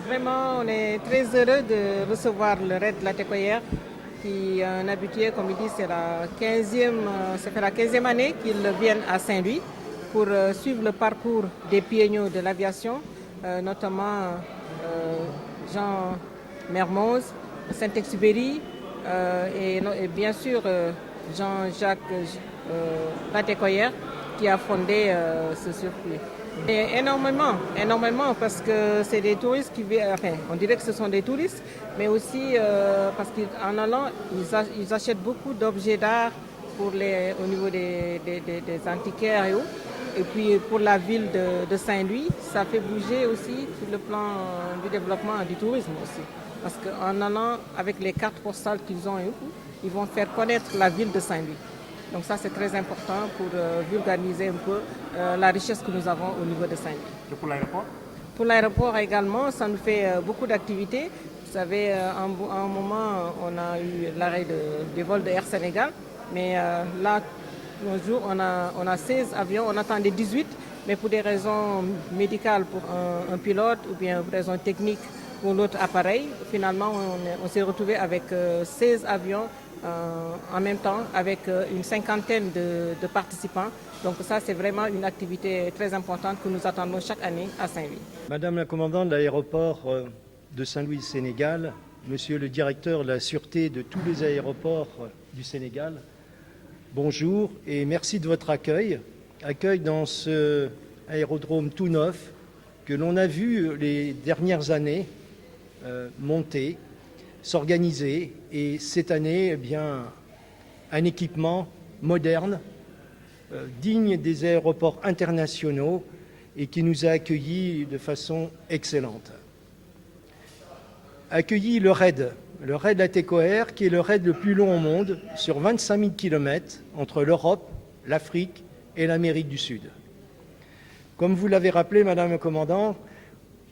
Vraiment, on est très heureux de recevoir le RAID Latécoère, qui est un habitué, comme il dit, ça fait la 15e année qu'ils viennent à Saint-Louis pour suivre le parcours des pionniers de l'aviation, notamment Jean Mermoz, Saint-Exupéry et bien sûr Jean-Jacques Latécoère qui a fondé ce circuit. Et énormément parce que c'est des touristes qui viennent, enfin on dirait que ce sont des touristes, mais aussi parce qu'en allant, ils achètent beaucoup d'objets d'art au niveau des antiquaires et autres. Et puis pour la ville de Saint-Louis, ça fait bouger aussi sur le plan du développement et du tourisme aussi. Parce qu'en allant avec les cartes postales qu'ils ont, ils vont faire connaître la ville de Saint-Louis. Donc ça, c'est très important pour vulgariser un peu la richesse que nous avons au niveau de Saint-Louis. Et pour l'aéroport? Pour l'aéroport également, ça nous fait beaucoup d'activités. Vous savez, à un moment, on a eu l'arrêt des vols de Air Sénégal. Mais là, nos jours, on a 16 avions, on attendait 18. Mais pour des raisons médicales pour un pilote ou bien pour des raisons techniques pour l'autre appareil, finalement, on s'est retrouvé avec 16 avions en même temps avec une cinquantaine de participants. Donc ça, c'est vraiment une activité très importante que nous attendons chaque année à Saint-Louis. Madame la commandante de l'aéroport de Saint-Louis Sénégal, monsieur le directeur de la sûreté de tous les aéroports du Sénégal, bonjour et merci de votre accueil dans ce aérodrome tout neuf que l'on a vu les dernières années monter, s'organiser et cette année, eh bien, un équipement moderne, digne des aéroports internationaux et qui nous a accueillis de façon excellente. Accueilli le RAID Latécoère, qui est le RAID le plus long au monde, sur 25 000 km entre l'Europe, l'Afrique et l'Amérique du Sud. Comme vous l'avez rappelé, Madame la commandante,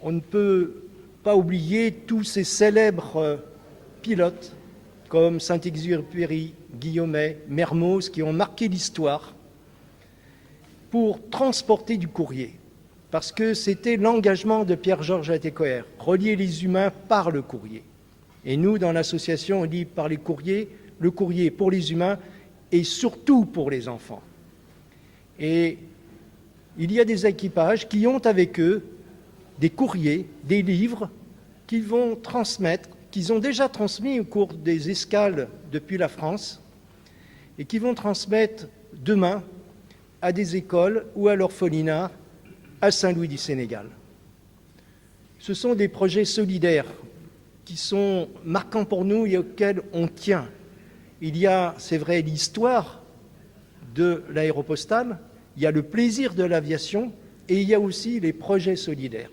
on ne peut pas oublier tous ces célèbres pilotes comme Saint-Exupéry, Guillaumet, Mermoz qui ont marqué l'histoire pour transporter du courrier. Parce que c'était l'engagement de Pierre-Georges Latécoère, relier les humains par le courrier. Et nous, dans l'association, on dit par les courriers, le courrier pour les humains et surtout pour les enfants. Et il y a des équipages qui ont avec eux des courriers, des livres qu'ils vont transmettre, qu'ils ont déjà transmis au cours des escales depuis la France et qui vont transmettre demain à des écoles ou à l'orphelinat à Saint-Louis du Sénégal. Ce sont des projets solidaires qui sont marquants pour nous et auxquels on tient. Il y a, c'est vrai, l'histoire de l'aéropostale, il y a le plaisir de l'aviation et il y a aussi les projets solidaires.